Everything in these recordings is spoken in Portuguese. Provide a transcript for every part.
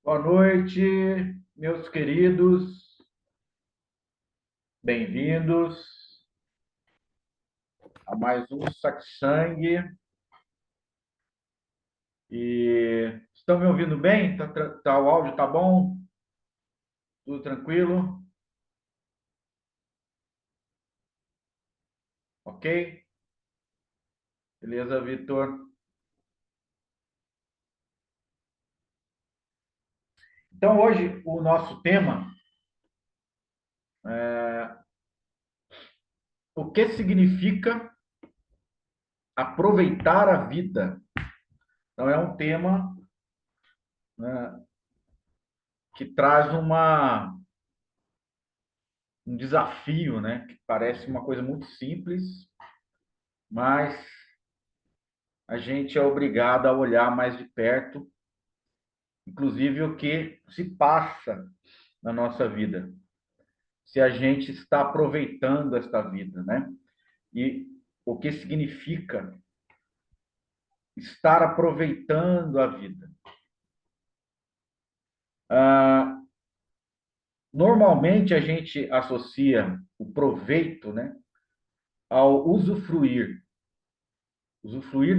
Boa noite, meus queridos, bem-vindos a mais um Satsang. Estão me ouvindo bem? O áudio tá bom? Tudo tranquilo? Ok? Beleza, Vitor? Então, hoje, o nosso tema é o que significa aproveitar a vida. Então, é um tema, né, que traz um desafio, né? Que parece uma coisa muito simples, mas a gente é obrigado a olhar mais de perto, inclusive o que se passa na nossa vida, se a gente está aproveitando esta vida, né? E o que significa estar aproveitando a vida. Ah, Normalmente a gente associa o proveito, né, ao usufruir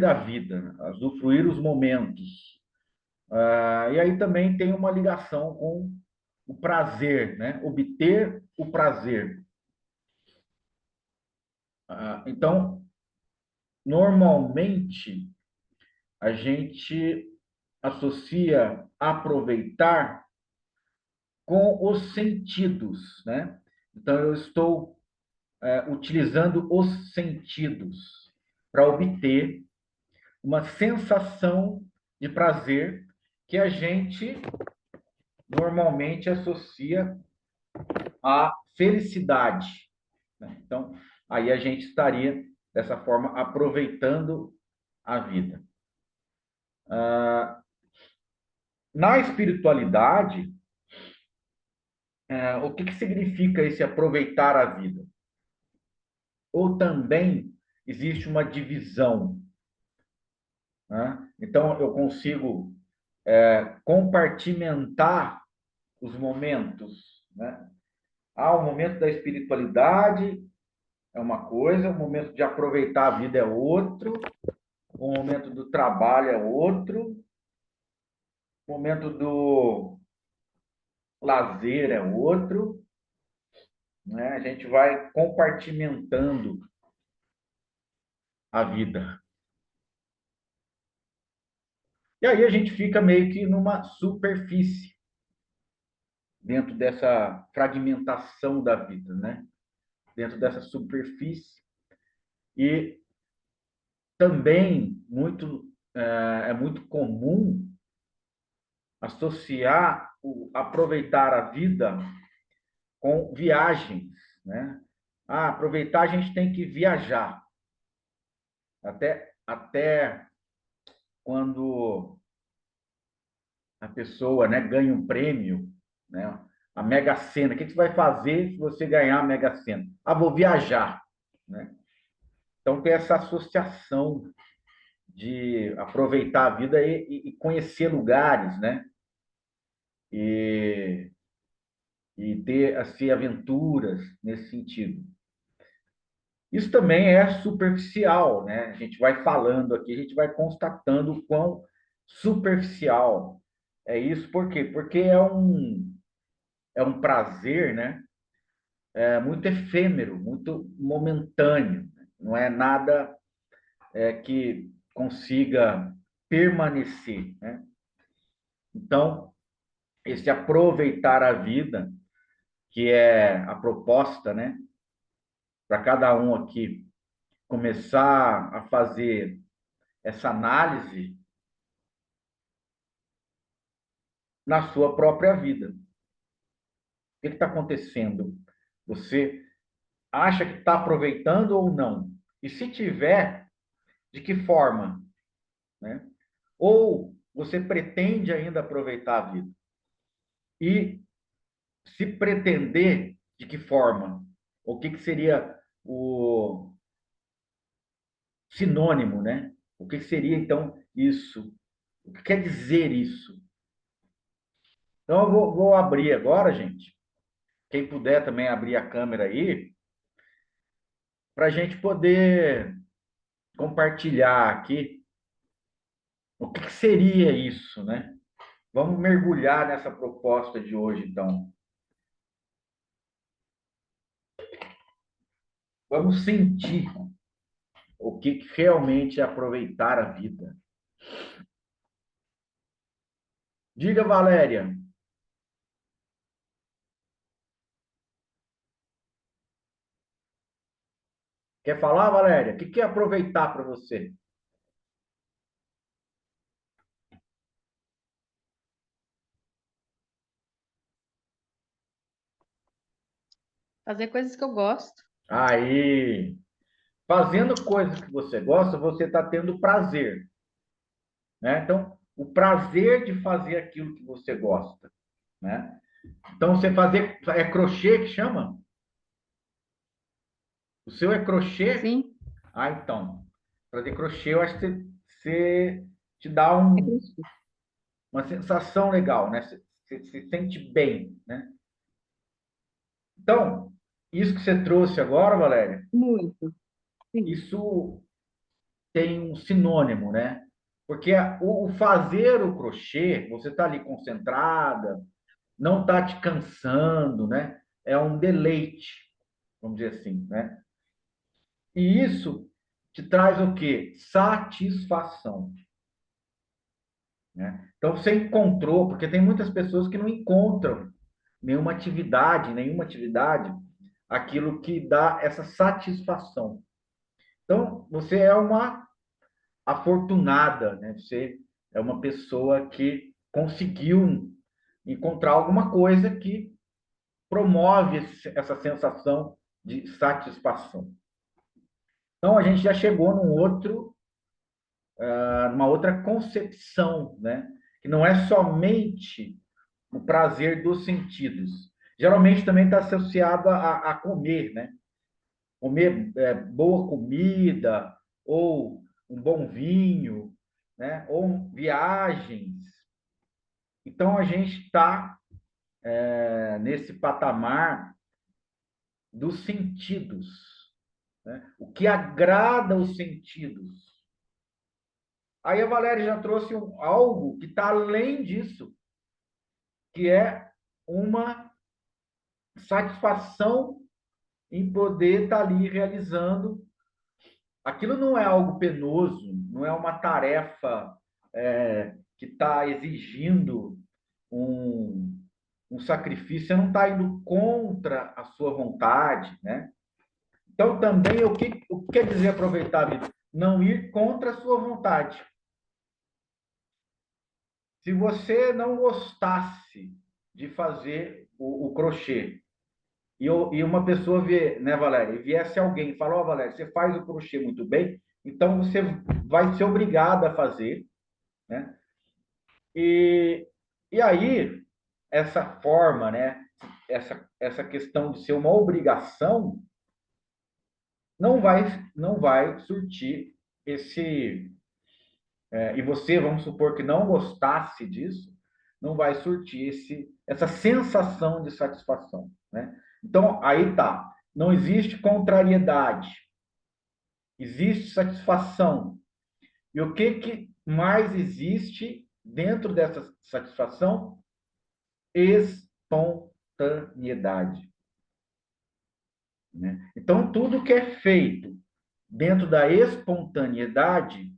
da vida, né? Usufruir os momentos. E aí também tem uma ligação com o prazer, né? Obter o prazer. Então, normalmente, a gente associa aproveitar com os sentidos, né? Então, eu estou utilizando os sentidos para obter uma sensação de prazer que a gente normalmente associa à felicidade, né? Então, aí a gente estaria, dessa forma, aproveitando a vida. Na espiritualidade, o que significa esse aproveitar a vida? Ou também existe uma divisão, né? Então, eu consigo compartimentar os momentos, né? O momento da espiritualidade é uma coisa, o momento de aproveitar a vida é outro, o momento do trabalho é outro, o momento do lazer é outro, né? A gente vai compartimentando a vida. E aí a gente fica meio que numa superfície dentro dessa fragmentação da vida, né? Dentro dessa superfície. E também é muito comum associar o aproveitar a vida com viagens, né? Aproveitar, a gente tem que viajar. Até quando a pessoa, né, ganha um prêmio, né, a Mega Sena. O que você vai fazer se você ganhar a Mega Sena? Vou viajar, né? Então tem essa associação de aproveitar a vida e conhecer lugares, né? E, e ter assim aventuras nesse sentido. Isso também é superficial, né? A gente vai falando aqui, a gente vai constatando o quão superficial é isso. Por quê? Porque é um prazer, né? Muito efêmero, muito momentâneo. Não é nada que consiga permanecer, né? Então, esse aproveitar a vida, que é a proposta, né? Para cada um aqui começar a fazer essa análise na sua própria vida. O que está acontecendo? Você acha que está aproveitando ou não? E se tiver, de que forma, né? Ou você pretende ainda aproveitar a vida? E se pretender, de que forma? O que seria o sinônimo, né? O que seria então isso? O que quer dizer isso? Então, eu vou abrir agora, gente. Quem puder também abrir a câmera aí, para a gente poder compartilhar aqui o que que seria isso, né? Vamos mergulhar nessa proposta de hoje, então. Vamos sentir o que que realmente é aproveitar a vida. Diga, Valéria. Quer falar, Valéria? O que que é aproveitar para você? Fazer coisas que eu gosto. Aí, fazendo coisas que você gosta, você está tendo prazer, né? Então, o prazer de fazer aquilo que você gosta, né? Então, você fazer é crochê que chama? O seu é crochê? Sim, Ah, então. Fazer crochê, eu acho que você te dá é crescer. uma sensação legal, né? Você se sente bem, né? Então, isso que você trouxe agora, Valéria, Muito. Sim. isso tem um sinônimo, né? Porque o fazer o crochê, você está ali concentrada, não está te cansando, né? É um deleite, vamos dizer assim, né? E isso te traz o quê? Satisfação, né? Então você encontrou, porque tem muitas pessoas que não encontram nenhuma atividade, aquilo que dá essa satisfação. Então você é uma afortunada, né? Você é uma pessoa que conseguiu encontrar alguma coisa que promove essa sensação de satisfação. Então a gente já chegou numa outra concepção, né? Que não é somente o prazer dos sentidos. Geralmente também está associado a comer, né? Comer boa comida ou um bom vinho, né? Ou viagens. Então a gente está nesse patamar dos sentidos, né? O que agrada os sentidos. Aí a Valéria já trouxe algo que está além disso, que é uma satisfação em poder estar ali realizando. Aquilo não é algo penoso, não é uma tarefa que está exigindo um, um sacrifício, você não está indo contra a sua vontade, né? Então, também, o que quer dizer aproveitar a vida? Não ir contra a sua vontade. Se você não gostasse de fazer o crochê, e uma pessoa né, Valéria, e viesse alguém e falar, ó, Valéria, você faz o crochê muito bem, então você vai ser obrigado a fazer, né? E, e aí, essa forma, né, essa questão de ser uma obrigação, não vai surtir esse e você, vamos supor que não gostasse disso, não vai surtir essa sensação de satisfação, né? Então, aí tá. Não existe contrariedade, existe satisfação. E o que, que mais existe dentro dessa satisfação? Espontaneidade, né? Então, tudo que é feito dentro da espontaneidade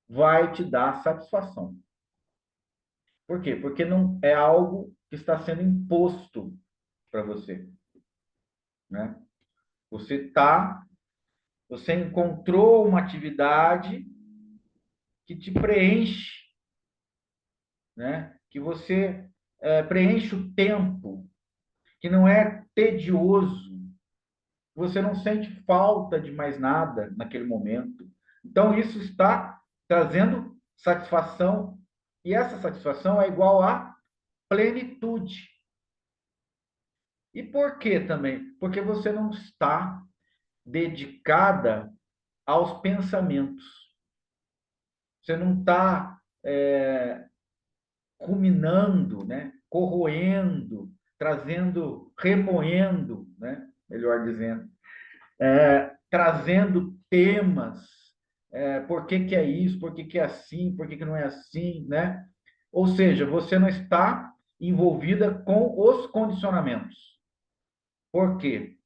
vai te dar satisfação. Por quê? Porque não é algo que está sendo imposto para você, né? Você tá, você encontrou uma atividade que te preenche, né? Que você preenche o tempo, que não é tedioso, você não sente falta de mais nada naquele momento. Então isso está trazendo satisfação e essa satisfação é igual a plenitude. E por quê também? Porque você não está dedicada aos pensamentos. Você não está ruminando, né? corroendo, trazendo, remoendo, né? Melhor dizendo, trazendo temas, por que que é isso, por que que é assim, por que que não é assim, né? Ou seja, você não está envolvida com os condicionamentos. Por quê?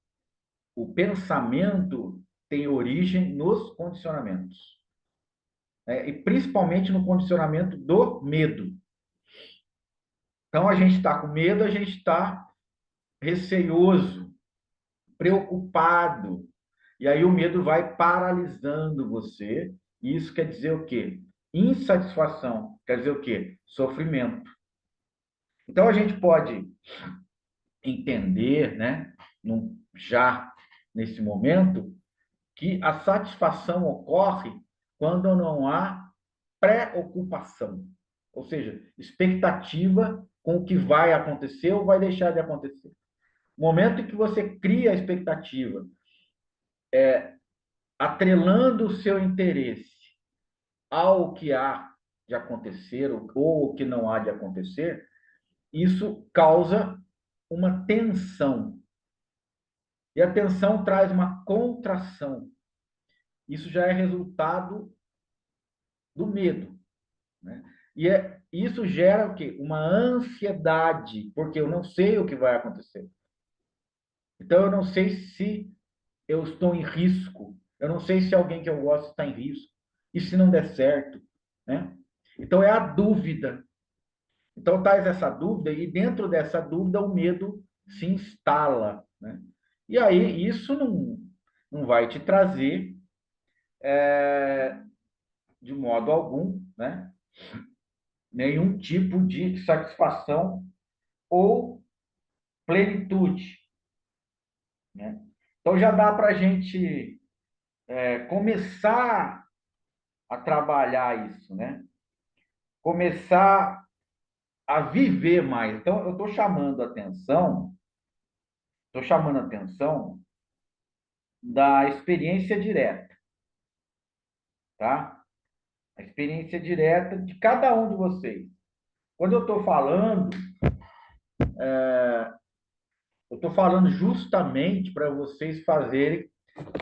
O pensamento tem origem nos condicionamentos, né? E principalmente no condicionamento do medo. Então, a gente está com medo, a gente está receioso, preocupado. E aí o medo vai paralisando você. E isso quer dizer o quê? Insatisfação. Quer dizer o quê? Sofrimento. Então, a gente pode entender, né, já nesse momento, que a satisfação ocorre quando não há preocupação, ou seja, expectativa com o que vai acontecer ou vai deixar de acontecer. No momento em que você cria a expectativa, atrelando o seu interesse ao que há de acontecer ou o que não há de acontecer, isso causa uma tensão. E a tensão traz uma contração. Isso já é resultado do medo, né? Isso gera o quê? Uma ansiedade, porque eu não sei o que vai acontecer. Então, eu não sei se eu estou em risco. Eu não sei se alguém que eu gosto está em risco. E se não der certo, né? Então, é a dúvida. Então, traz essa dúvida e dentro dessa dúvida o medo se instala, né? E aí, isso não vai te trazer, de modo algum, né, nenhum tipo de satisfação ou plenitude, né? Então já dá para a gente começar a trabalhar isso, né? Começar a viver mais. Então eu estou chamando a atenção da experiência direta, tá? A experiência direta de cada um de vocês. Quando eu estou falando justamente para vocês fazerem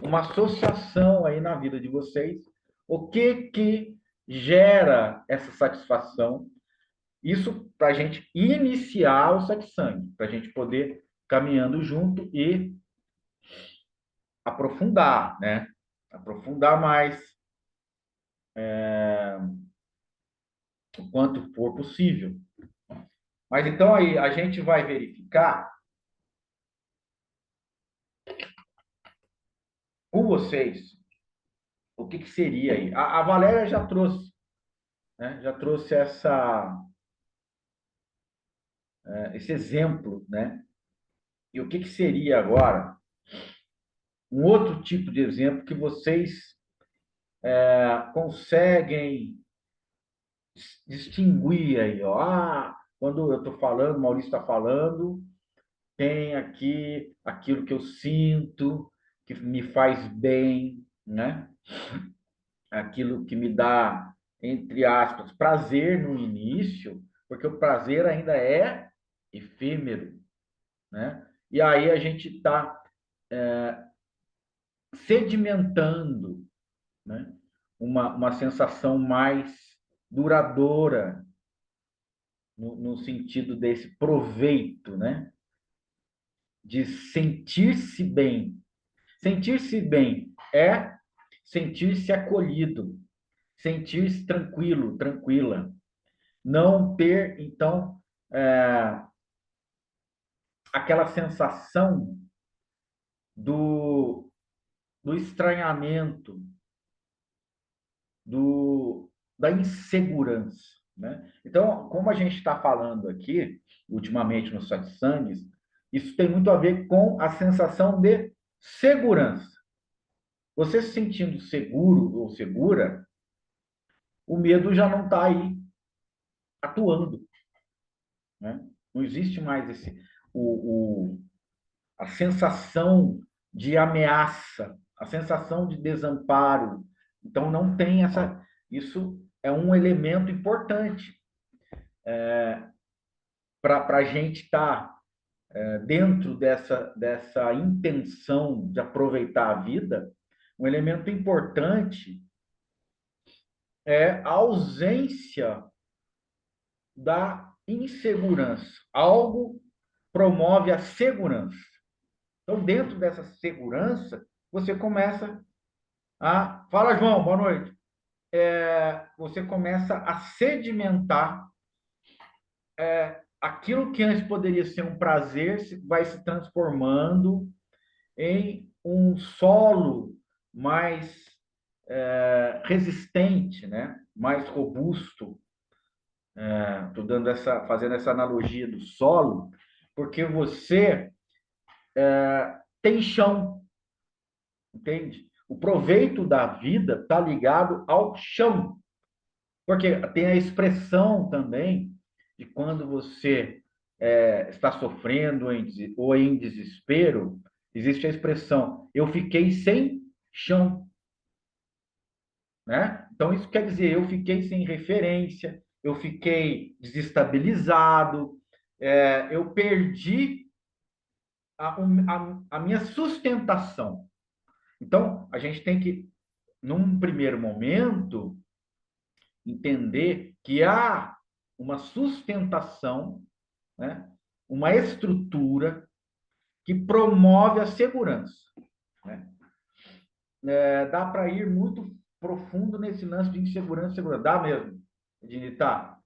uma associação aí na vida de vocês, o que gera essa satisfação. Isso para a gente iniciar o satsang, para a gente poder caminhando junto e aprofundar, né? Aprofundar mais o quanto for possível. Mas então aí a gente vai verificar com vocês o que seria aí. A Valéria já trouxe, né? Já trouxe esse exemplo, né? E o que seria agora um outro tipo de exemplo que vocês conseguem distinguir aí, ó. Quando eu estou falando, o Maurício está falando, tem aqui aquilo que eu sinto, que me faz bem, né? Aquilo que me dá, entre aspas, prazer no início, porque o prazer ainda é efêmero, né? E aí a gente está sedimentando, né, uma sensação mais duradoura, no sentido desse proveito, né? De sentir-se bem. Sentir-se bem é sentir-se acolhido, sentir-se tranquilo, tranquila. Não ter, então, aquela sensação do, do estranhamento, da insegurança, né? Então, como a gente está falando aqui, ultimamente nos satsangs, isso tem muito a ver com a sensação de segurança. Você se sentindo seguro ou segura, o medo já não está aí atuando, né? Não existe mais a sensação de ameaça, a sensação de desamparo. Então, não tem essa. Isso é um elemento importante para a gente estar dentro dessa intenção de aproveitar a vida, um elemento importante é a ausência da insegurança. Algo promove a segurança. Então, dentro dessa segurança, você começa a. Fala, João, boa noite. Você começa a sedimentar aquilo que antes poderia ser um prazer, vai se transformando em um solo mais resistente, né? Mais robusto. Estou fazendo essa analogia do solo, porque você tem chão, entende? O proveito da vida está ligado ao chão, porque tem a expressão também de quando você está sofrendo ou em desespero, existe a expressão, eu fiquei sem chão, né? Então, isso quer dizer, eu fiquei sem referência, eu fiquei desestabilizado, eu perdi a minha sustentação. Então, a gente tem que, num primeiro momento, entender que há uma sustentação, né? Uma estrutura que promove a segurança, né? Dá para ir muito profundo nesse lance de insegurança e segurança. Dá mesmo, Ednei, tá?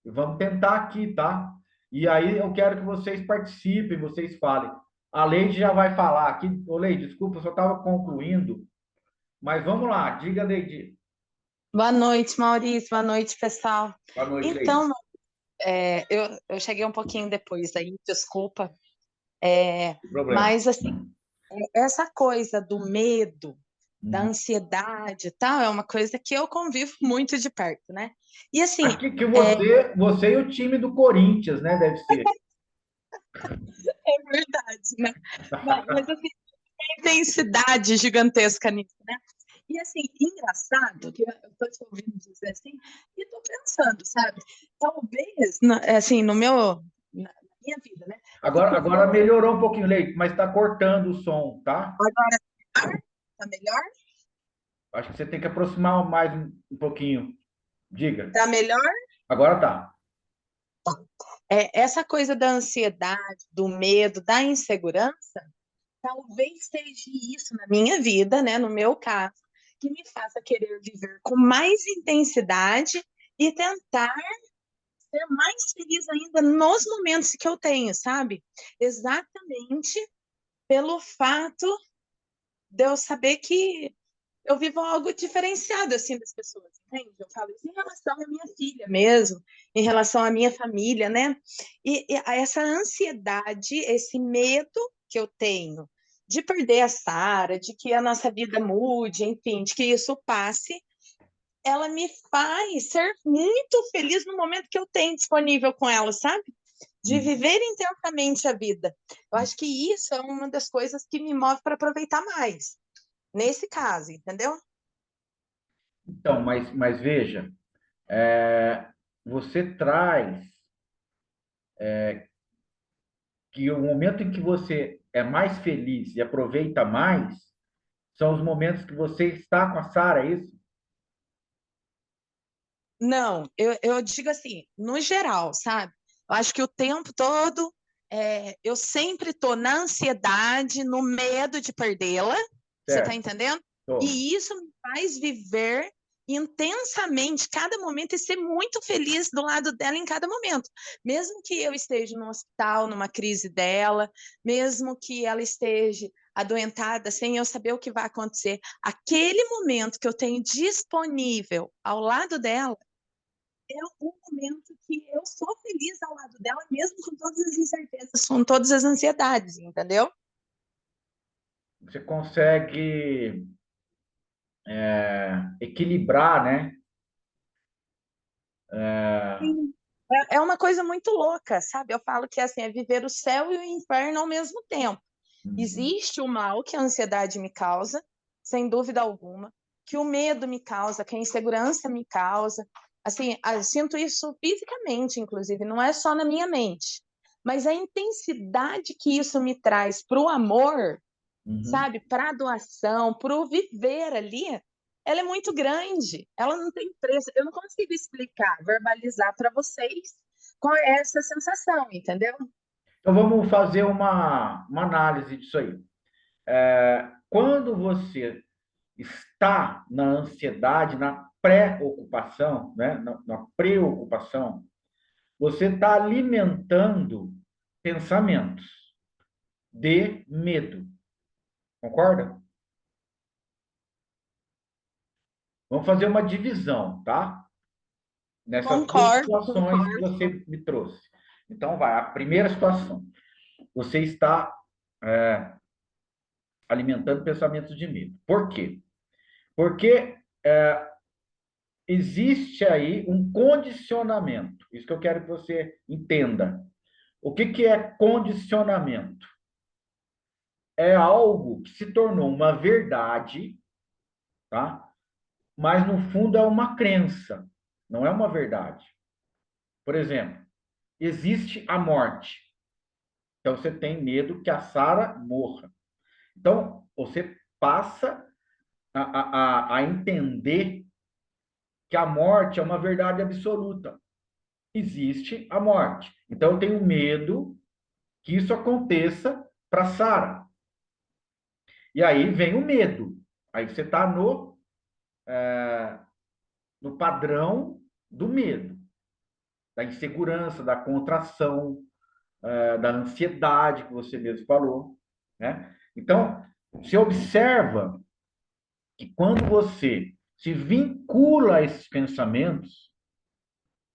Vamos tentar aqui, tá? E aí eu quero que vocês participem, vocês falem. A Leide já vai falar aqui. Ô, Leide, desculpa, eu só estava concluindo. Mas vamos lá, diga, Leide. Boa noite, Maurício. Boa noite, pessoal. Boa noite, Leide. Então, eu cheguei um pouquinho depois aí, desculpa. Sem problema. Mas, assim, essa coisa do medo, da Uhum. ansiedade e tal, é uma coisa que eu convivo muito de perto, né? E, assim, Acho que você e o time do Corinthians, né? Deve ser. é verdade, né? Mas assim, tem intensidade gigantesca nisso, né? E, assim, engraçado, que eu tô te ouvindo dizer assim, e tô pensando, sabe? Talvez, assim, na minha vida, né? Agora melhorou um pouquinho, Leite, mas está cortando o som, tá? Agora tá melhor? Acho que você tem que aproximar mais um pouquinho. Diga. Tá melhor? Agora tá. Essa coisa da ansiedade, do medo, da insegurança, talvez seja isso na minha vida, né? No meu caso, que me faça querer viver com mais intensidade e tentar ser mais feliz ainda nos momentos que eu tenho, sabe? Exatamente pelo fato de eu saber que eu vivo algo diferenciado assim das pessoas, entende? Eu falo isso em relação à minha filha mesmo, em relação à minha família, né? E essa ansiedade, esse medo que eu tenho de perder a Sara, de que a nossa vida mude, enfim, de que isso passe, ela me faz ser muito feliz no momento que eu tenho disponível com ela, sabe? De viver intensamente a vida. Eu acho que isso é uma das coisas que me move para aproveitar mais, nesse caso, entendeu? Então, mas veja, você traz que o momento em que você é mais feliz e aproveita mais são os momentos que você está com a Sara, é isso? Não, eu digo assim, no geral, sabe? Eu acho que o tempo todo eu sempre estou na ansiedade, no medo de perdê-la, você está Certo. entendendo? Tô. E isso me faz viver intensamente cada momento e ser muito feliz do lado dela em cada momento. Mesmo que eu esteja no hospital, numa crise dela, mesmo que ela esteja adoentada, sem eu saber o que vai acontecer, aquele momento que eu tenho disponível ao lado dela é um momento que eu sou feliz ao lado dela, mesmo com todas as incertezas, com todas as ansiedades, entendeu? Você consegue equilibrar, né? Sim. É uma coisa muito louca, sabe? Eu falo que assim, é viver o céu e o inferno ao mesmo tempo. Existe o mal que a ansiedade me causa, sem dúvida alguma, que o medo me causa, que a insegurança me causa, Assim, sinto isso fisicamente, inclusive, não é só na minha mente. Mas a intensidade que isso me traz para o amor, Uhum. sabe, para a doação, para o viver ali, ela é muito grande. Ela não tem preço. Eu não consigo explicar, verbalizar para vocês qual é essa sensação, entendeu? Então, vamos fazer uma análise disso aí. Quando você está na ansiedade, na pré-ocupação, né? Na preocupação, você está alimentando pensamentos de medo. Concorda? Vamos fazer uma divisão, tá? Nessas duas Concordo, situações que concordo. você me trouxe. Então, vai. A primeira situação. Você está alimentando pensamentos de medo. Por quê? Porque existe aí um condicionamento. Isso que eu quero que você entenda. O que que é condicionamento? É algo que se tornou uma verdade, tá? Mas no fundo é uma crença, não é uma verdade. Por exemplo, existe a morte. Então você tem medo que a Sara morra. Então você passa a entender que a morte é uma verdade absoluta. Existe a morte. Então eu tenho medo que isso aconteça para Sara. E aí vem o medo. Aí você está no padrão do medo, da insegurança, da contração, da ansiedade que você mesmo falou, né? Então, se observa que quando você se vincula a esses pensamentos,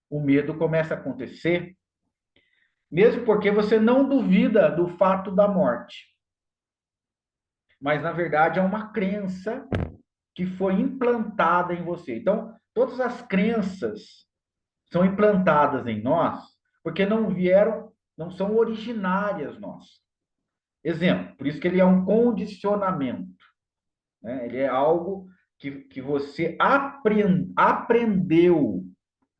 o medo começa a acontecer, mesmo porque você não duvida do fato da morte, mas na verdade é uma crença que foi implantada em você. Então, todas as crenças são implantadas em nós porque não vieram, não são originárias nós. Exemplo, por isso que ele é um condicionamento, né? Ele é algo que você aprendeu,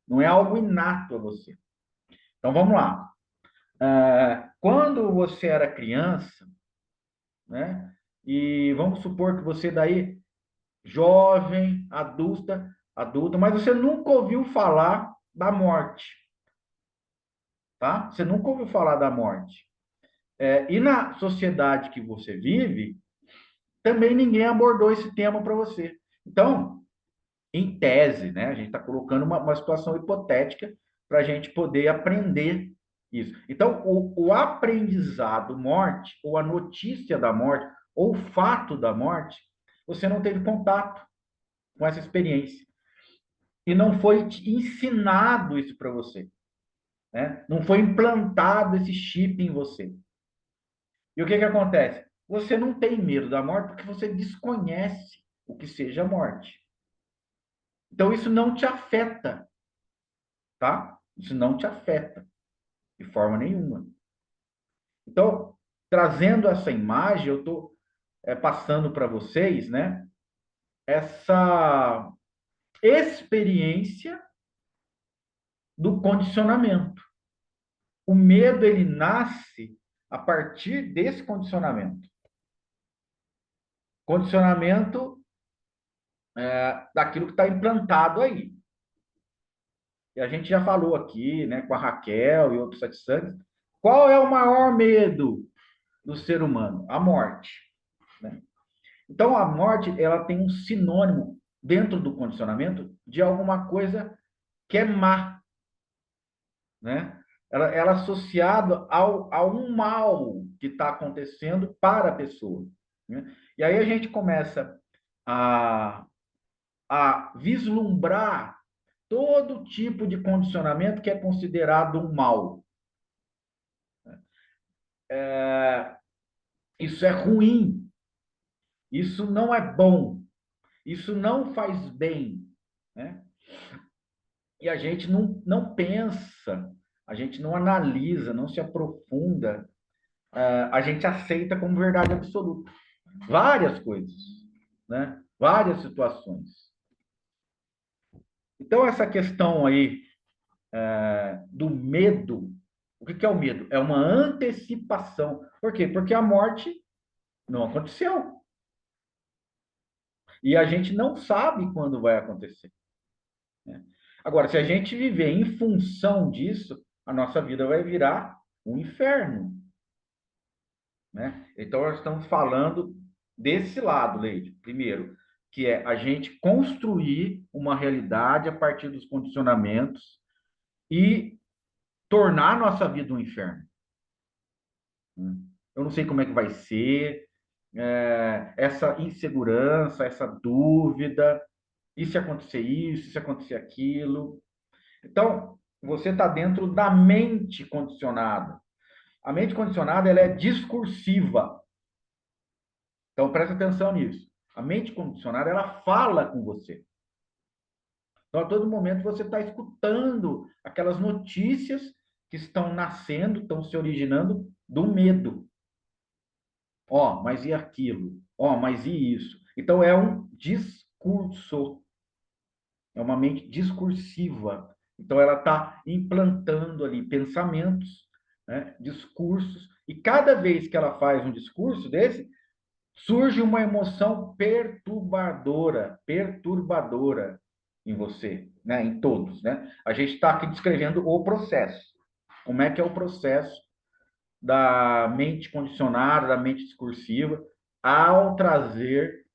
não é algo inato a você. Então vamos lá. Quando você era criança, né? E vamos supor que você daí jovem, adulta, mas você nunca ouviu falar da morte, tá? Você nunca ouviu falar da morte. E na sociedade que você vive, também ninguém abordou esse tema para você. Então, em tese, né, a gente está colocando uma situação hipotética para a gente poder aprender isso. Então, o aprendizado morte, ou a notícia da morte, ou o fato da morte, você não teve contato com essa experiência. E não foi ensinado isso para você. Né? Não foi implantado esse chip em você. E o que que acontece? Você não tem medo da morte porque você desconhece o que seja a morte. Então isso não te afeta, tá? Isso não te afeta de forma nenhuma. Então, trazendo essa imagem, eu estou passando para vocês, né? Essa experiência do condicionamento. O medo ele nasce a partir desse condicionamento. Condicionamento daquilo que está implantado aí. E a gente já falou aqui, né, com a Raquel e outros satsangs, qual é o maior medo do ser humano? A morte. Né? Então, a morte ela tem um sinônimo dentro do condicionamento de alguma coisa que é má. Né? Ela é associada a um mal que está acontecendo para a pessoa. Né? E aí a gente começa a, a vislumbrar todo tipo de condicionamento que é considerado um mal. Isso é ruim, isso não é bom, isso não faz bem. Né? E a gente não pensa, a gente não analisa, não se aprofunda, a gente aceita como verdade absoluta. Várias coisas, né? Várias situações. Então, essa questão aí do medo, o que é o medo? É uma antecipação. Por quê? Porque a morte não aconteceu. E a gente não sabe quando vai acontecer, né? Agora, se a gente viver em função disso, a nossa vida vai virar um inferno, né? Então, nós estamos falando desse lado, Leide, primeiro, que é a gente construir uma realidade a partir dos condicionamentos e tornar a nossa vida um inferno, né? Eu não sei como é que vai ser, essa insegurança, essa dúvida, e se acontecer isso, se acontecer aquilo. Então, você está dentro da mente condicionada. A mente condicionada ela é discursiva. Então, presta atenção nisso. A mente condicionada ela fala com você. Então, a todo momento você está escutando aquelas notícias que estão nascendo, estão se originando do medo. Ó, mas e aquilo? Ó, mas e isso? Então, é um discurso. É uma mente discursiva. Então, ela está implantando ali pensamentos, né, discursos, e cada vez que ela faz um discurso desse, surge uma emoção perturbadora em você, né, em todos, né? A gente está aqui descrevendo o processo. Como é que é o processo da mente condicionada, da mente discursiva, ao trazer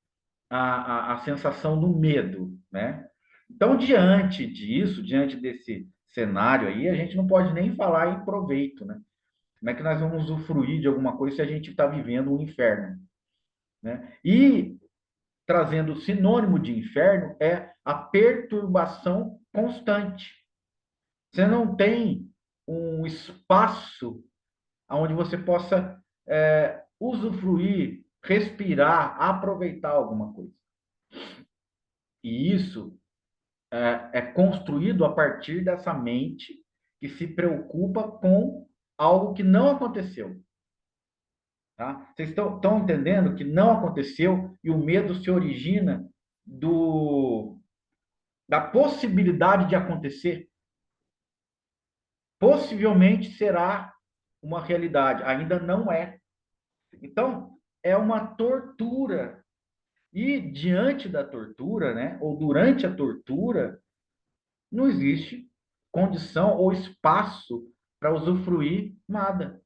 a sensação do medo, né? Então, diante disso, diante desse cenário aí, a gente não pode nem falar em proveito, né? Como é que nós vamos usufruir de alguma coisa se a gente está vivendo um inferno, né? E trazendo sinônimo de inferno é a perturbação constante. Você não tem um espaço onde você possa usufruir, respirar, aproveitar alguma coisa. E isso é construído a partir dessa mente que se preocupa com algo que não aconteceu. Tá? Vocês estão entendendo que não aconteceu e o medo se origina da possibilidade de acontecer? Possivelmente será uma realidade, ainda não é. Então, é uma tortura. E diante da tortura, né, ou durante a tortura, não existe condição ou espaço para usufruir nada.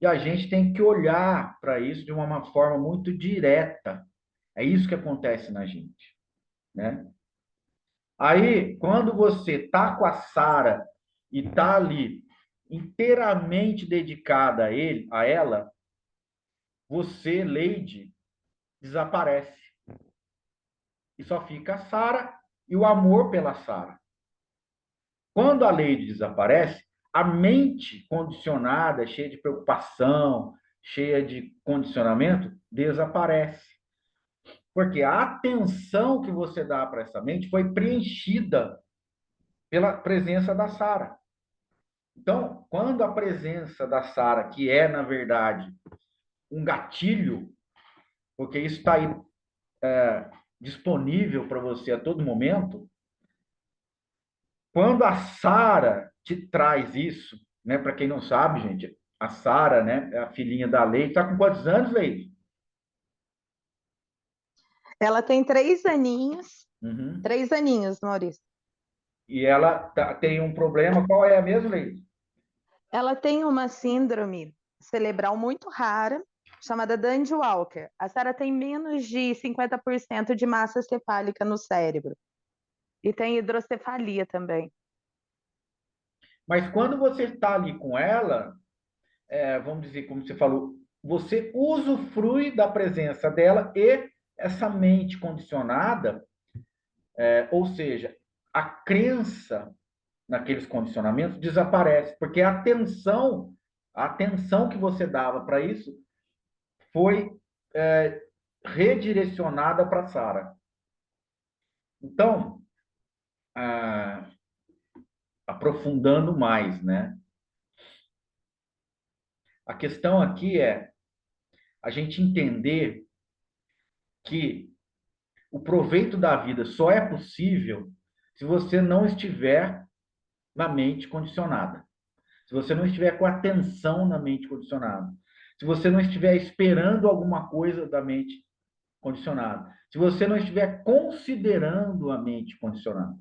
E a gente tem que olhar para isso de uma forma muito direta. É isso que acontece na gente, né? Aí, quando você tá com a Sara e tá ali inteiramente dedicada a ela, você, Lady, desaparece. E só fica a Sara e o amor pela Sara. Quando a Lady desaparece, a mente condicionada, cheia de preocupação, cheia de condicionamento, desaparece. Porque a atenção que você dá para essa mente foi preenchida pela presença da Sara. Então, quando a presença da Sara, que é, na verdade, um gatilho, porque isso está aí disponível para você a todo momento, quando a Sara te traz isso, né? Para quem não sabe, gente, a Sara, né, é a filhinha da Leite, está com quantos anos, Leite? Ela tem 3 aninhos, Uhum. 3 aninhos, Maurício. E ela tem um problema, qual é a mesma, Leite? Ela tem uma síndrome cerebral muito rara, chamada Dandy-Walker. A Sarah tem menos de 50% de massa cefálica no cérebro. E tem hidrocefalia também. Mas quando você está ali com ela, vamos dizer, como você falou, você usufrui da presença dela e essa mente condicionada, ou seja, a crença naqueles condicionamentos desaparece, porque a atenção que você dava para isso foi redirecionada para Sara. Então, aprofundando mais, né? A questão aqui é a gente entender que o proveito da vida só é possível se você não estiver na mente condicionada. Se você não estiver com atenção na mente condicionada. Se você não estiver esperando alguma coisa da mente condicionada. Se você não estiver considerando a mente condicionada.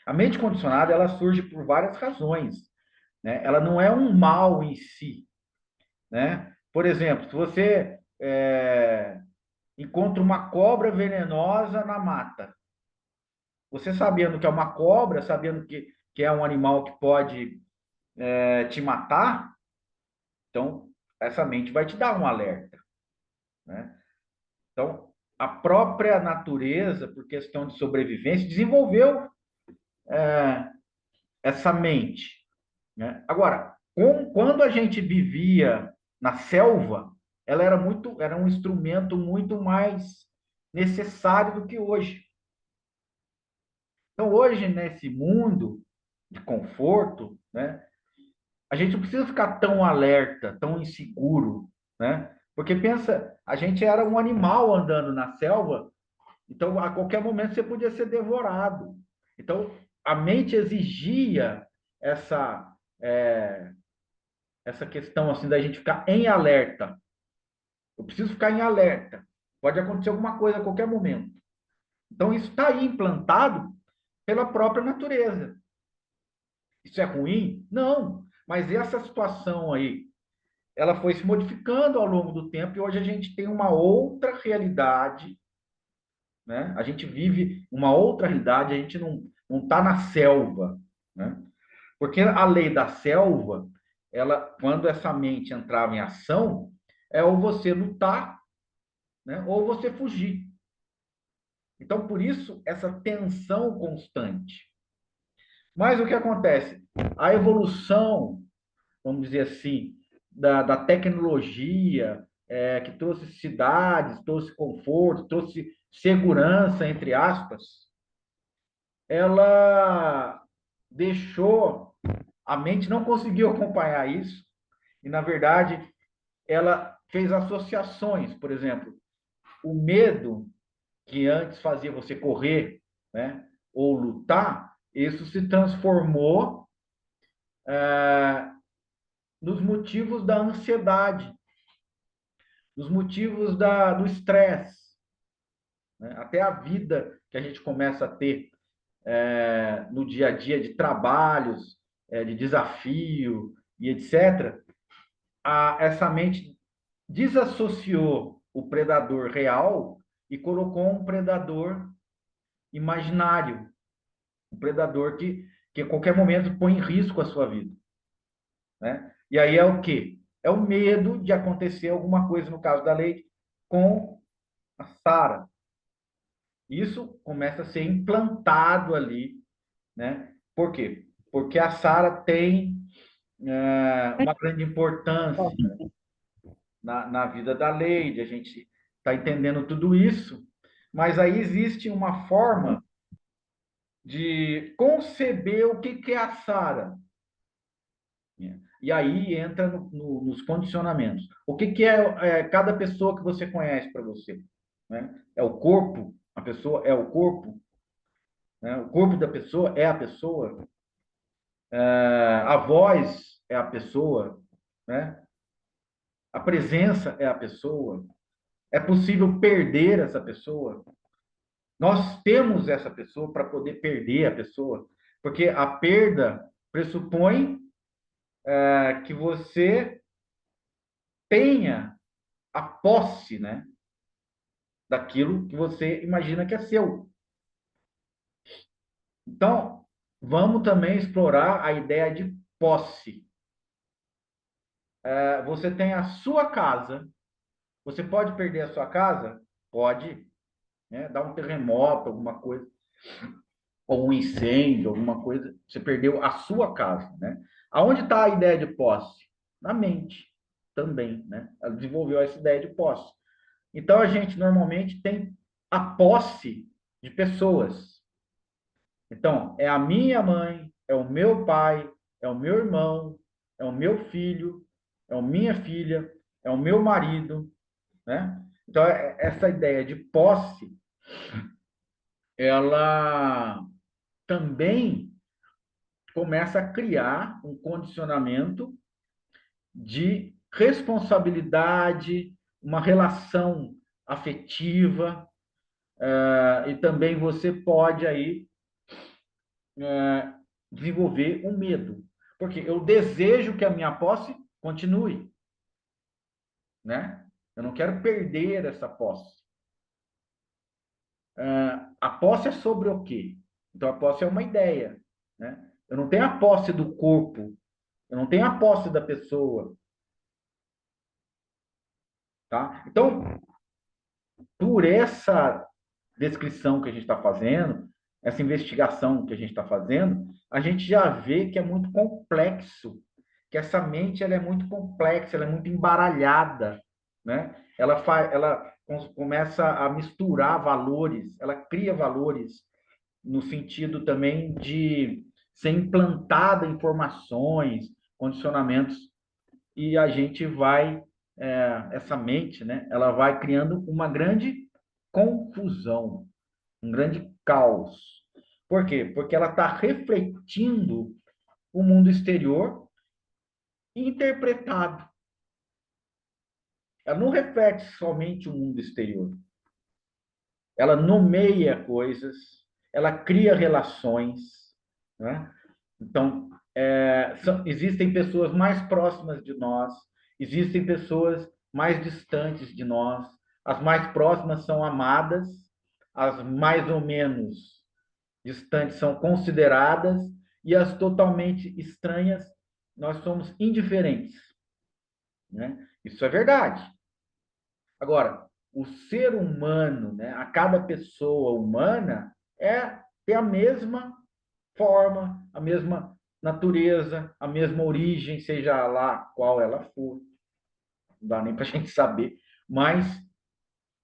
A mente condicionada, ela surge por várias razões, né? Ela não é um mal em si, né? Por exemplo, se você encontra uma cobra venenosa na mata, você sabendo que é uma cobra, sabendo que é um animal que pode te matar, então essa mente vai te dar um alerta, né? Então, a própria natureza, por questão de sobrevivência, desenvolveu essa mente, né? Agora, quando a gente vivia na selva, ela era um instrumento muito mais necessário do que hoje. Então, hoje, nesse mundo de conforto, né, a gente não precisa ficar tão alerta, tão inseguro, né? Porque pensa, a gente era um animal andando na selva, então a qualquer momento você podia ser devorado. Então, a mente exigia essa essa questão assim da gente ficar em alerta. Eu preciso ficar em alerta. Pode acontecer alguma coisa a qualquer momento. Então, isso está aí implantado pela própria natureza. Isso é ruim? Não. Mas essa situação aí, ela foi se modificando ao longo do tempo e hoje a gente tem uma outra realidade, né? A gente vive uma outra realidade, a gente não está na selva, né? Porque a lei da selva, ela, quando essa mente entrava em ação, é ou você lutar, né? Ou você fugir. Então, por isso, essa tensão constante. Mas o que acontece? A evolução, vamos dizer assim, da tecnologia, que trouxe cidades, trouxe conforto, trouxe segurança, entre aspas, ela deixou, a mente não conseguiu acompanhar isso, e, na verdade, ela fez associações, por exemplo, o medo que antes fazia você correr, né, ou lutar, isso se transformou nos motivos da ansiedade, nos motivos do estresse, né? Até a vida que a gente começa a ter no dia a dia de trabalhos, de desafio e etc., essa mente desassociou o predador real e colocou um predador imaginário, um predador que a qualquer momento põe em risco a sua vida, né? E aí é o quê? É o medo de acontecer alguma coisa, no caso da Leite, com a Sara. Isso começa a ser implantado ali, né? Por quê? Porque a Sara tem uma grande importância na vida da Leide, a gente está entendendo tudo isso, mas aí existe uma forma de conceber o que é a Sara. E aí entra nos condicionamentos. O que é cada pessoa que você conhece para você? Né? É o corpo? A pessoa é o corpo? Né? O corpo da pessoa é a pessoa? A voz é a pessoa? Né? A presença é a pessoa? É possível perder essa pessoa? Nós temos essa pessoa para poder perder a pessoa, porque a perda pressupõe que você tenha a posse, né, daquilo que você imagina que é seu. Então, vamos também explorar a ideia de posse. Você tem a sua casa. Você pode perder a sua casa? Pode, né? Dar um terremoto, alguma coisa, ou um incêndio, alguma coisa. Você perdeu a sua casa, né? Aonde está a ideia de posse? Na mente também, né? Ela desenvolveu essa ideia de posse. Então, a gente normalmente tem a posse de pessoas. Então, é a minha mãe, é o meu pai, é o meu irmão, é o meu filho, é a minha filha, é o meu marido, né? Então, essa ideia de posse, ela também começa a criar um condicionamento de responsabilidade, uma relação afetiva, e também você pode aí desenvolver um medo, porque eu desejo que a minha posse continue, né? Eu não quero perder essa posse. A posse é sobre o quê? Então, a posse é uma ideia, né? Eu não tenho a posse do corpo, eu não tenho a posse da pessoa, tá? Então, por essa descrição que a gente está fazendo, essa investigação que a gente está fazendo, a gente já vê que é muito complexo, que essa mente ela é muito complexa, ela é muito embaralhada, né? Ela começa a misturar valores, ela cria valores no sentido também de ser implantada informações, condicionamentos, e a gente vai, essa mente, né? Ela vai criando uma grande confusão, um grande caos. Por quê? Porque ela está refletindo o mundo exterior interpretado. Ela não reflete somente o mundo exterior. Ela nomeia coisas, ela cria relações, né? Então, existem pessoas mais próximas de nós, existem pessoas mais distantes de nós. As mais próximas são amadas, as mais ou menos distantes são consideradas, e as totalmente estranhas, nós somos indiferentes, né? Isso é verdade. Agora, o ser humano, né, a cada pessoa humana, tem a mesma forma, a mesma natureza, a mesma origem, seja lá qual ela for. Não dá nem para a gente saber. Mas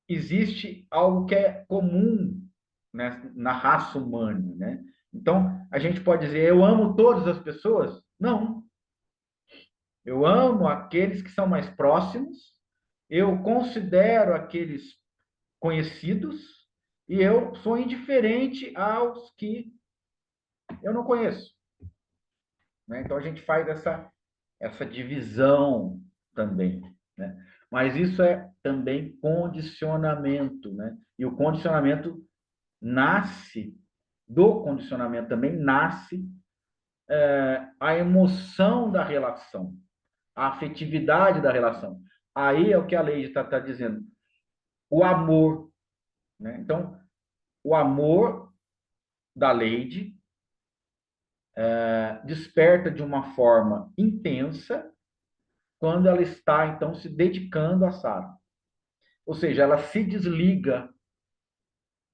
existe algo que é comum, né, na raça humana, né? Então, a gente pode dizer, eu amo todas as pessoas? Não. Eu amo aqueles que são mais próximos, eu considero aqueles conhecidos, e eu sou indiferente aos que eu não conheço, né? Então, a gente faz essa divisão também, né? Mas isso é também condicionamento, né? E o condicionamento nasce, do condicionamento também nasce a emoção da relação, a afetividade da relação. Aí é o que a lei está dizendo. O amor, né? Então, o amor da Lady desperta de uma forma intensa quando ela está, então, se dedicando a Sara. Ou seja, ela se desliga,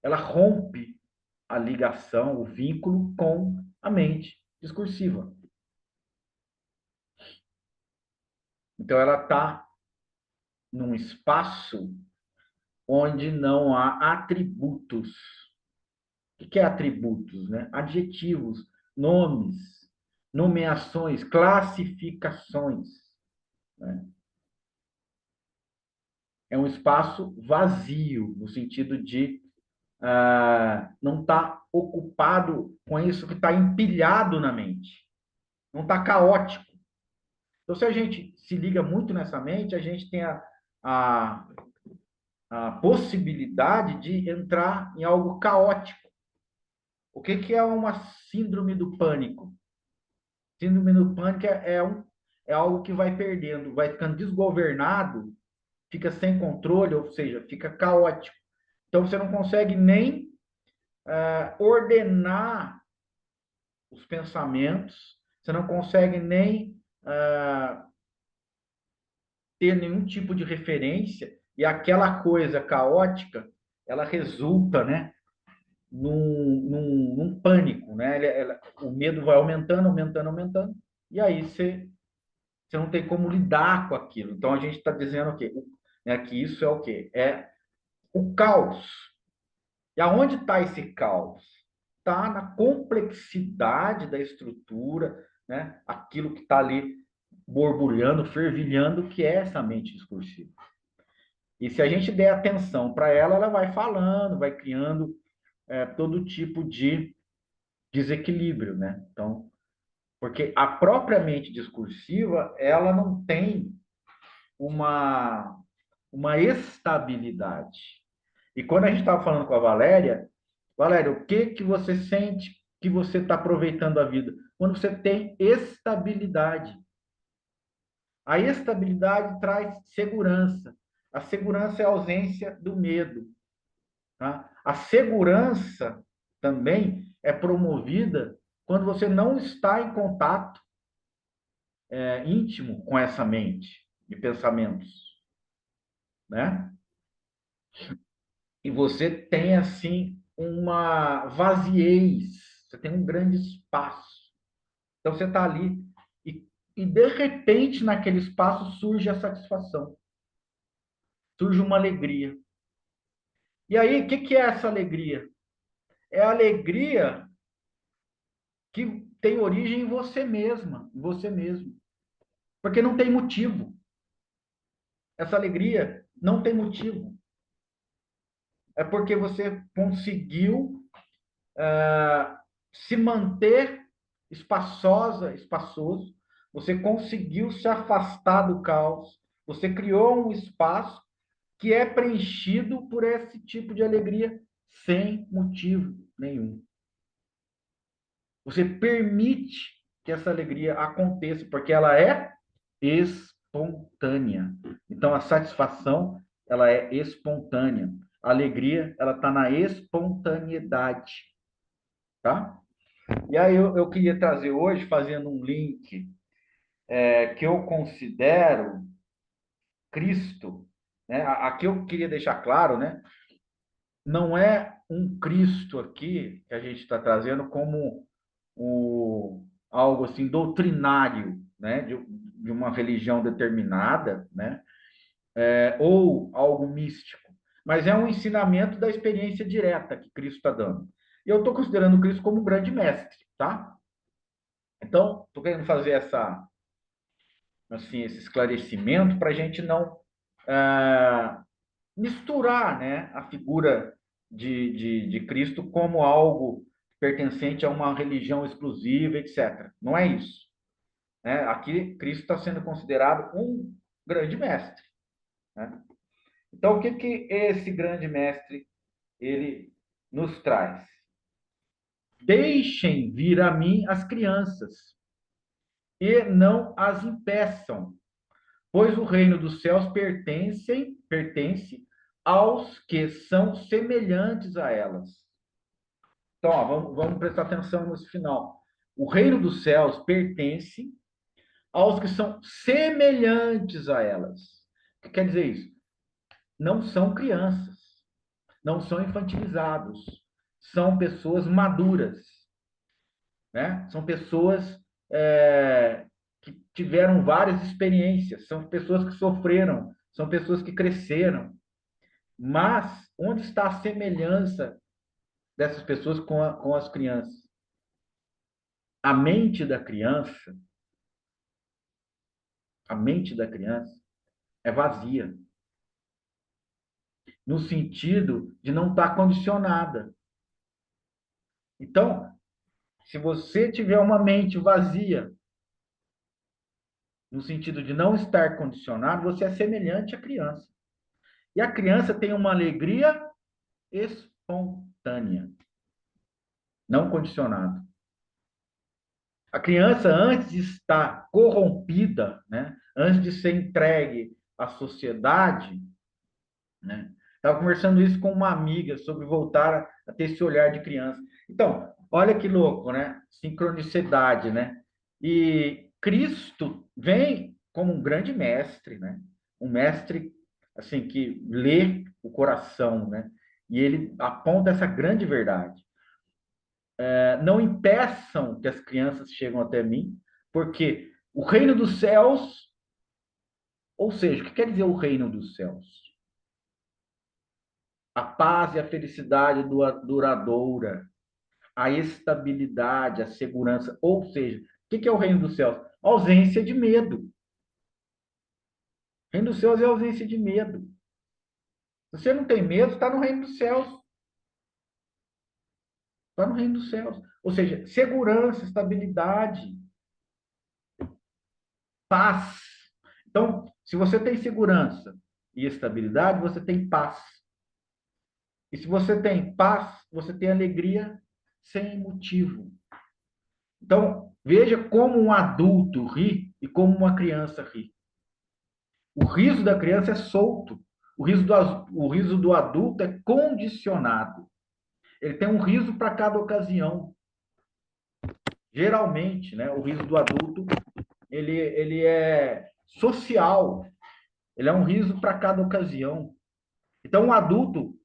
ela rompe a ligação, o vínculo com a mente discursiva. Então, ela está num espaço onde não há atributos. O que é atributos, né? Adjetivos, nomes, nomeações, classificações, né? É um espaço vazio, no sentido de não estar ocupado com isso que está empilhado na mente. Não está caótico. Então, se a gente se liga muito nessa mente, a gente tem a, a possibilidade de entrar em algo caótico. O que é uma síndrome do pânico? Síndrome do pânico é algo que vai perdendo, vai ficando desgovernado, fica sem controle, ou seja, fica caótico. Então, você não consegue nem ordenar os pensamentos, você não consegue nem ter nenhum tipo de referência, e aquela coisa caótica, ela resulta, né, num pânico, né? O medo vai aumentando, aumentando, aumentando, e aí você não tem como lidar com aquilo. Então, a gente está dizendo o quê? Que isso é o quê? É o caos. E aonde está esse caos? Está na complexidade da estrutura, né? Aquilo que está ali borbulhando, fervilhando, que é essa mente discursiva. E se a gente der atenção para ela, ela vai falando, vai criando todo tipo de desequilíbrio, né? Então, porque a própria mente discursiva, ela não tem uma, uma estabilidade. E quando a gente estava falando com a Valéria, Valéria, o que que você sente que você está aproveitando a vida? Quando você tem estabilidade. A estabilidade traz segurança. A segurança é a ausência do medo. Tá? A segurança também é promovida quando você não está em contato íntimo com essa mente de pensamentos, né? E você tem assim uma vaziez, você tem um grande espaço. Então você está ali e de repente naquele espaço surge a satisfação, surge uma alegria. E aí, o que que é essa alegria? É a alegria que tem origem em você mesma, em você mesmo. Porque não tem motivo. Essa alegria não tem motivo. É porque você conseguiu se manter espaçoso, você conseguiu se afastar do caos, você criou um espaço que é preenchido por esse tipo de alegria sem motivo nenhum. Você permite que essa alegria aconteça, porque ela é espontânea. Então, a satisfação, ela é espontânea. A alegria, ela está na espontaneidade, tá? E aí eu queria trazer hoje, fazendo um link que eu considero Cristo, né? Aqui eu queria deixar claro, né? Não é um Cristo aqui que a gente está trazendo como algo assim doutrinário, né? De uma religião determinada, né? Ou algo místico, mas é um ensinamento da experiência direta que Cristo está dando. E eu estou considerando Cristo como um grande mestre, tá? Então, estou querendo fazer assim, esse esclarecimento para a gente não misturar, né, a figura de Cristo como algo pertencente a uma religião exclusiva, etc. Não é isso. Né? Aqui, Cristo está sendo considerado um grande mestre. Né? Então, o que, que esse grande mestre ele nos traz? Deixem vir a mim as crianças e não as impeçam, pois o reino dos céus pertence aos que são semelhantes a elas. Então, ó, vamos prestar atenção nesse final. O reino dos céus pertence aos que são semelhantes a elas. O que quer dizer isso? Não são crianças, não são infantilizados, são pessoas maduras, né? São pessoas que tiveram várias experiências, são pessoas que sofreram, são pessoas que cresceram. Mas onde está a semelhança dessas pessoas com as crianças? A mente da criança, a mente da criança é vazia, no sentido de não estar condicionada. Então, se você tiver uma mente vazia, no sentido de não estar condicionado, você é semelhante à criança. E a criança tem uma alegria espontânea, não condicionada. A criança, antes de estar corrompida, né, antes de ser entregue à sociedade, né, estava conversando isso com uma amiga sobre voltar a ter esse olhar de criança. Então, olha que louco, né? Sincronicidade, né? E Cristo vem como um grande mestre, né? Um mestre assim que lê o coração, né? E ele aponta essa grande verdade. Não impeçam que as crianças cheguem até mim, porque o reino dos céus, ou seja, o que quer dizer o reino dos céus? A paz e a felicidade duradoura, a estabilidade, a segurança. Ou seja, o que é o reino dos céus? Ausência de medo. O reino dos céus é ausência de medo. Se você não tem medo, está no reino dos céus. Está no reino dos céus. Ou seja, segurança, estabilidade, paz. Então, se você tem segurança e estabilidade, você tem paz. E se você tem paz, você tem alegria sem motivo. Então, veja como um adulto ri e como uma criança ri. O riso da criança é solto. O riso do adulto é condicionado. Ele tem um riso para cada ocasião. Geralmente, né, o riso do adulto ele é social. Ele é um riso para cada ocasião. Então, o adulto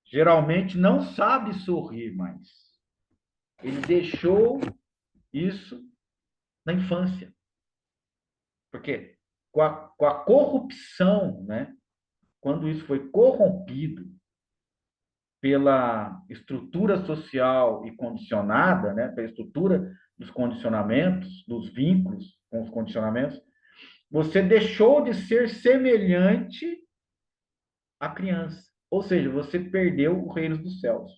geralmente não sabe sorrir mais. Ele deixou isso na infância. Porque com a corrupção, né, quando isso foi corrompido pela estrutura social e condicionada, né, pela estrutura dos condicionamentos, dos vínculos com os condicionamentos, você deixou de ser semelhante à criança. Ou seja, você perdeu o reino dos céus.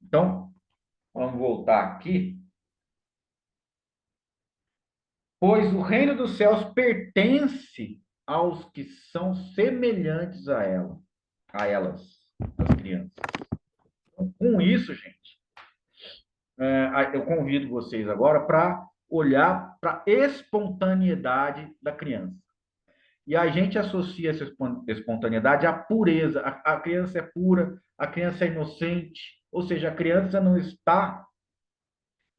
Então, vamos voltar aqui. Pois o reino dos céus pertence aos que são semelhantes a elas, as crianças. Então, com isso, gente, eu convido vocês agora para olhar para a espontaneidade da criança. E a gente associa essa espontaneidade à pureza. A criança é pura, a criança é inocente, ou seja, a criança não está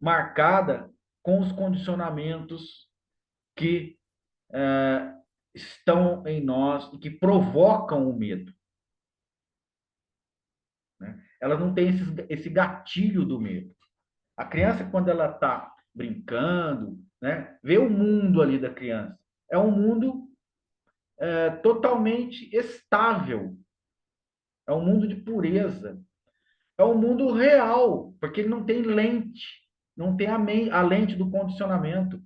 marcada com os condicionamentos que estão em nós e que provocam o medo. Né? Ela não tem esse gatilho do medo. A criança, quando ela está brincando, né, vê o mundo ali da criança. É um mundo totalmente estável. É um mundo de pureza. É um mundo real, porque ele não tem lente, não tem a lente do condicionamento.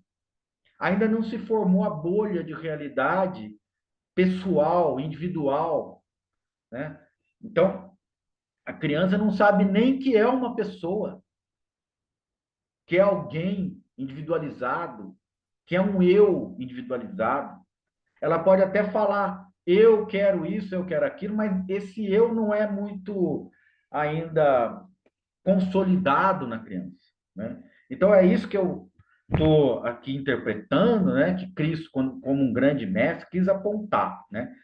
Ainda não se formou a bolha de realidade pessoal, individual, né? Então, a criança não sabe nem que é uma pessoa, que é alguém individualizado, que é um eu individualizado. Ela pode até falar, eu quero isso, eu quero aquilo, mas esse eu não é muito ainda consolidado na criança, né? Então, é isso que eu estou aqui interpretando, né? Que Cristo, como um grande mestre, quis apontar, né?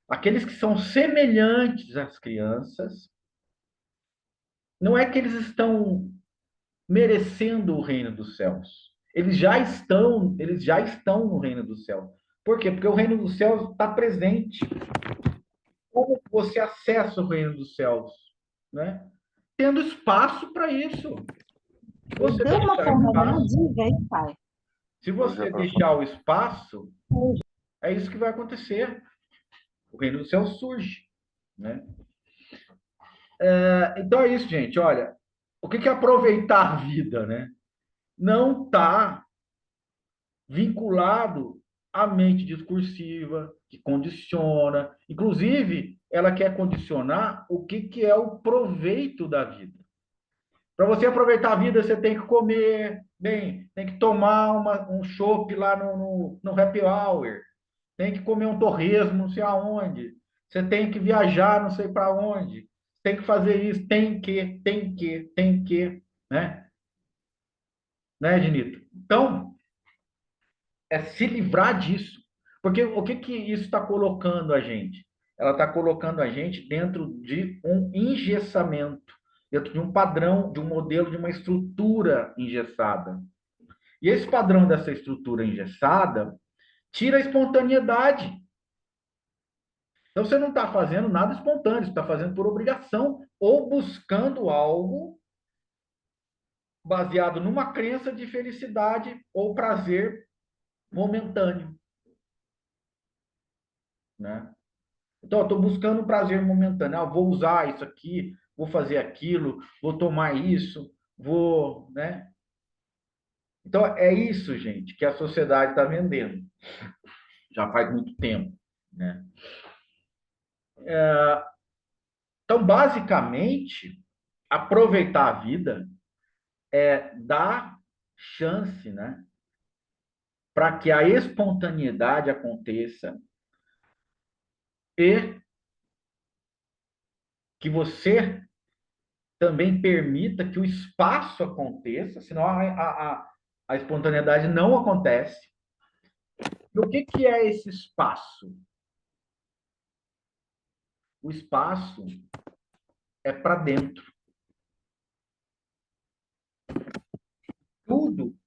Aqueles que são semelhantes às crianças, não é que eles estão merecendo o reino dos céus. Eles já estão no reino dos céus. Por quê? Porque o reino dos céus está presente. Como você acessa o reino dos céus? Né? Tendo espaço para isso. Se você Deu uma deixar espaço, formadinha, hein, pai? se você deixar o espaço, é isso que vai acontecer. O reino dos céus surge. Né? Então é isso, gente. Olha, o que é aproveitar a vida, né? Não está vinculado à mente discursiva, que condiciona. Inclusive, ela quer condicionar o que é o proveito da vida. Para você aproveitar a vida, você tem que comer bem, tem que tomar um chopp lá no happy hour, tem que comer um torresmo não sei aonde, você tem que viajar não sei para onde, tem que fazer isso, tem que, né? Né, Genito? Então, é se livrar disso. Porque o que isso está colocando a gente? Ela está colocando a gente dentro de um engessamento, dentro de um padrão, de um modelo, de uma estrutura engessada. E esse padrão dessa estrutura engessada tira a espontaneidade. Então você não está fazendo nada espontâneo, você está fazendo por obrigação ou buscando algo baseado numa crença de felicidade ou prazer momentâneo, né? Então, eu estou buscando um prazer momentâneo. Ah, vou usar isso aqui, vou fazer aquilo, vou tomar isso, vou, né? Então, é isso, gente, que a sociedade está vendendo. Já faz muito tempo, né? Então, basicamente, aproveitar a vida é dar chance, né, para que a espontaneidade aconteça e que você também permita que o espaço aconteça, senão a espontaneidade não acontece. E o que é esse espaço? O espaço é para dentro. Tudo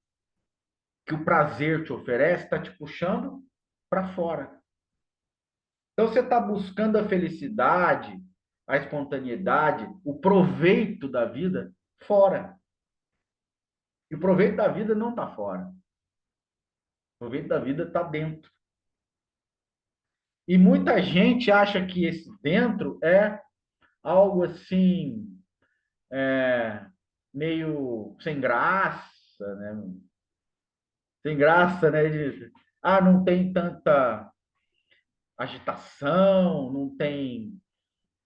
que o prazer te oferece está te puxando para fora. Então, você está buscando a felicidade, a espontaneidade, o proveito da vida fora. E o proveito da vida não está fora. O proveito da vida está dentro. E muita gente acha que esse dentro é algo assim, meio sem graça, né? Sem graça, né? Não tem tanta agitação, não tem,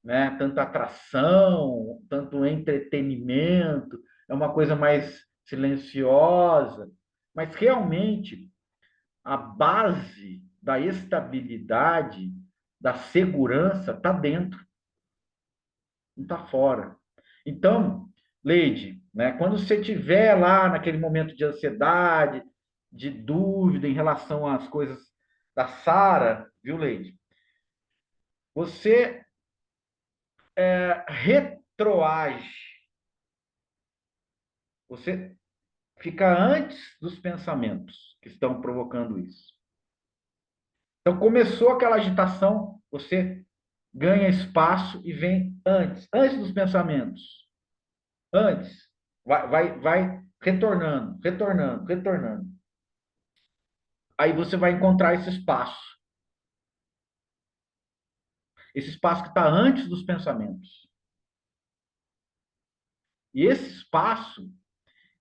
né, tanta atração, tanto entretenimento, é uma coisa mais silenciosa. Mas realmente a base da estabilidade, da segurança está dentro, não está fora. Então, Leide, né, quando você estiver lá naquele momento de ansiedade, de dúvida em relação às coisas da Sara, viu, Leide? Você retroage. Você fica antes dos pensamentos que estão provocando isso. Então, começou aquela agitação, você ganha espaço e vem antes dos pensamentos. Antes. Vai retornando, retornando, retornando. Aí você vai encontrar esse espaço. Esse espaço que está antes dos pensamentos. E esse espaço,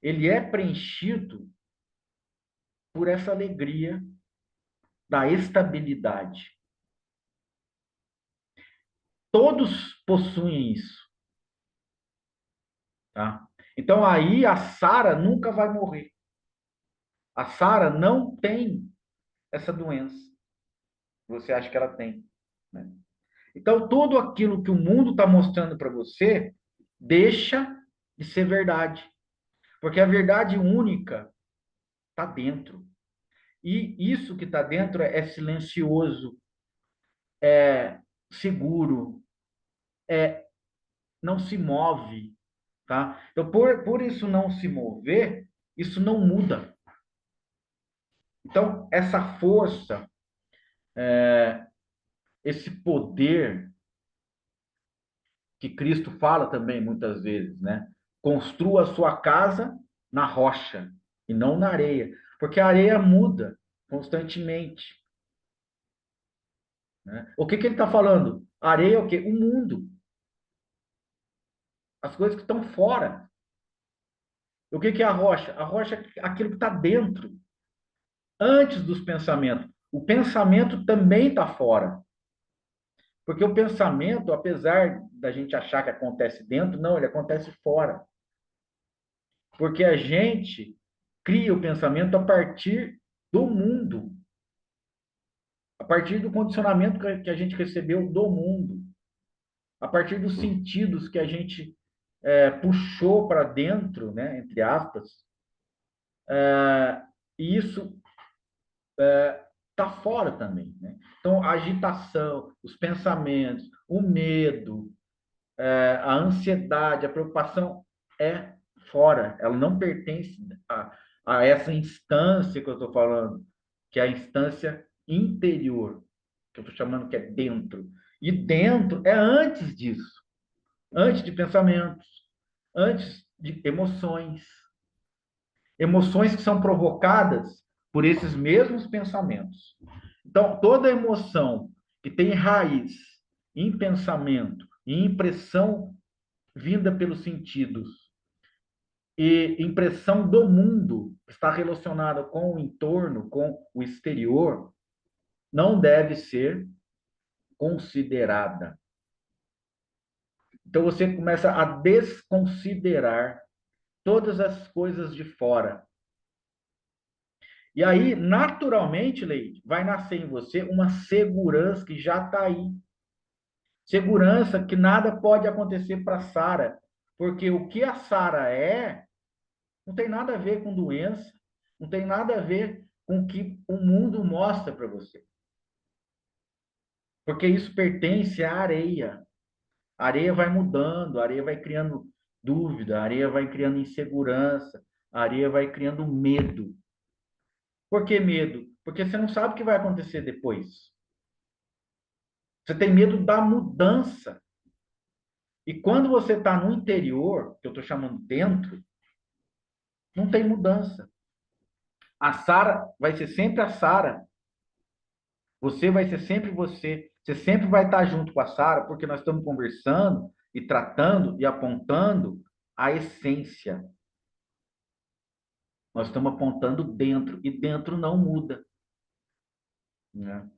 ele é preenchido por essa alegria da estabilidade. Todos possuem isso. Tá? Então, aí a Sara nunca vai morrer. A Sara não tem essa doença. Você acha que ela tem. Né? Então, tudo aquilo que o mundo está mostrando para você deixa de ser verdade. Porque a verdade única está dentro. E isso que está dentro é silencioso, é seguro, não se move. Tá? Então, por isso não se mover, isso não muda. Então, essa força, esse poder que Cristo fala também muitas vezes, né? Construa a sua casa na rocha e não na areia, porque a areia muda constantemente. Né? O que ele está falando? A areia é o quê? O mundo. As coisas que estão fora. O que é a rocha? A rocha é aquilo que está dentro, antes dos pensamentos. O pensamento também está fora. Porque o pensamento, apesar da gente achar que acontece dentro, não, ele acontece fora. Porque a gente cria o pensamento a partir do mundo, a partir do condicionamento que a gente recebeu do mundo, a partir dos sentidos que a gente puxou para dentro, né, entre aspas, e isso está fora também. Né? Então, a agitação, os pensamentos, o medo, a ansiedade, a preocupação é fora, ela não pertence a essa instância que eu estou falando, que é a instância interior, que eu estou chamando que é dentro. E dentro é antes disso, antes de pensamentos, antes de emoções. Emoções que são provocadas por esses mesmos pensamentos. Então, toda emoção que tem raiz em pensamento, em impressão vinda pelos sentidos e impressão do mundo está relacionada com o entorno, com o exterior, não deve ser considerada. Então você começa a desconsiderar todas as coisas de fora. E aí, naturalmente, Leite, vai nascer em você uma segurança que já está aí. Segurança que nada pode acontecer para Sara, porque o que a Sara é, não tem nada a ver com doença, não tem nada a ver com o que o mundo mostra para você. Porque isso pertence à areia. A areia vai mudando, a areia vai criando dúvida, a areia vai criando insegurança, a areia vai criando medo. Por que medo? Porque você não sabe o que vai acontecer depois. Você tem medo da mudança. E quando você está no interior, que eu estou chamando dentro, não tem mudança. A Sara vai ser sempre a Sara. Você vai ser sempre você. Você sempre vai estar junto com a Sara, porque nós estamos conversando e tratando e apontando a essência. Nós estamos apontando dentro, e dentro não muda. Né?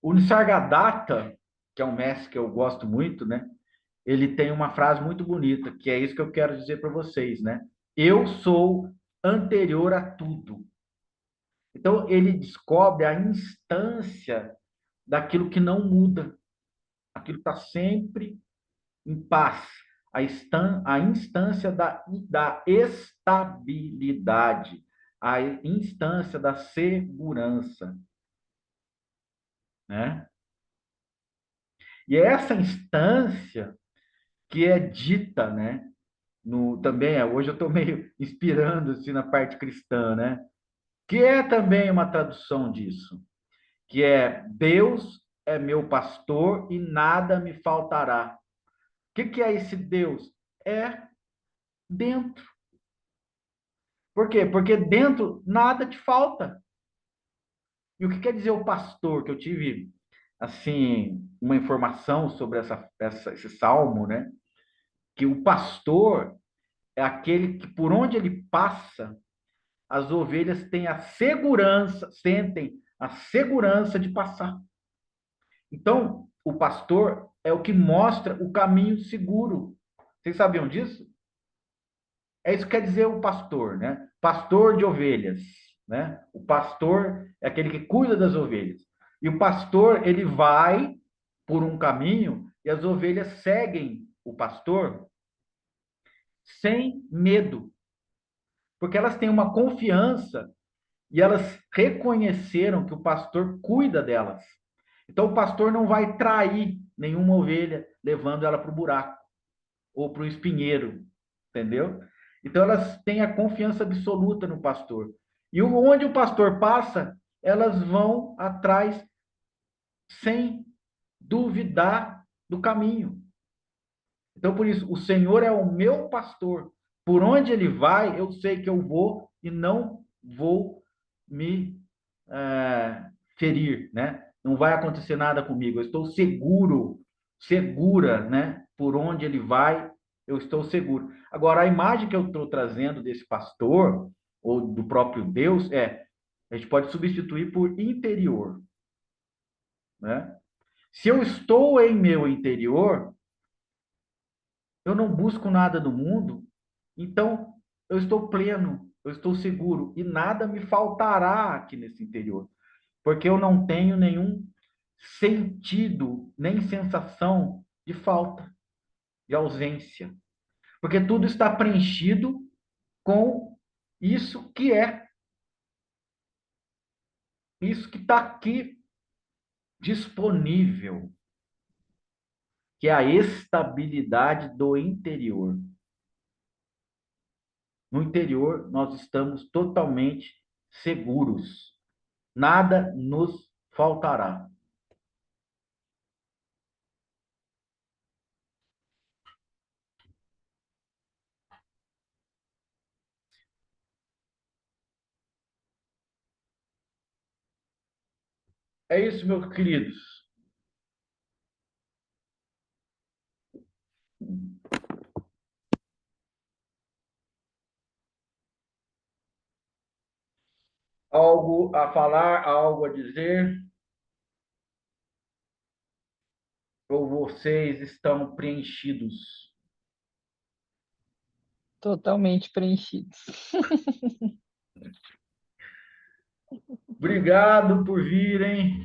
O Nisargadatta, que é um mestre que eu gosto muito, né? Ele tem uma frase muito bonita, que é isso que eu quero dizer para vocês, né? Eu sou anterior a tudo. Então, ele descobre a instância daquilo que não muda, aquilo está sempre em paz, a instância da estabilidade, a instância da segurança, né? E é essa instância que é dita, né? Também, hoje eu estou meio inspirando assim, na parte cristã, né? Que é também uma tradução disso, que é Deus é meu pastor e nada me faltará. O que é esse Deus? É dentro. Por quê? Porque dentro nada te falta. E o que quer dizer o pastor? Que eu tive, assim, uma informação sobre esse salmo, né? Que o pastor é aquele que, por onde ele passa, as ovelhas têm a segurança, sentem a segurança de passar. Então, o pastor é o que mostra o caminho seguro. Vocês sabiam disso? É isso que quer dizer o pastor, né? Pastor de ovelhas, né? O pastor é aquele que cuida das ovelhas. E o pastor, ele vai por um caminho e as ovelhas seguem o pastor sem medo, porque elas têm uma confiança e elas reconheceram que o pastor cuida delas. Então, o pastor não vai trair nenhuma ovelha, levando ela para o buraco ou para o espinheiro, entendeu? Então, elas têm a confiança absoluta no pastor. E onde o pastor passa, elas vão atrás sem duvidar do caminho. Então, por isso, o Senhor é o meu pastor. Por onde ele vai, eu sei que eu vou e não vou me ferir, né? Não vai acontecer nada comigo. Eu estou seguro, segura, né? Por onde ele vai, eu estou seguro. Agora, a imagem que eu estou trazendo desse pastor ou do próprio Deus a gente pode substituir por interior, né? Se eu estou em meu interior, eu não busco nada do mundo, então eu estou pleno, eu estou seguro e nada me faltará aqui nesse interior, porque eu não tenho nenhum sentido, nem sensação de falta, de ausência, porque tudo está preenchido com isso que está aqui disponível, que é a estabilidade do interior. No interior, nós estamos totalmente seguros. Nada nos faltará. É isso, meus queridos. Algo a falar, algo a dizer? Ou vocês estão preenchidos? totalmente preenchidos. Obrigado por virem.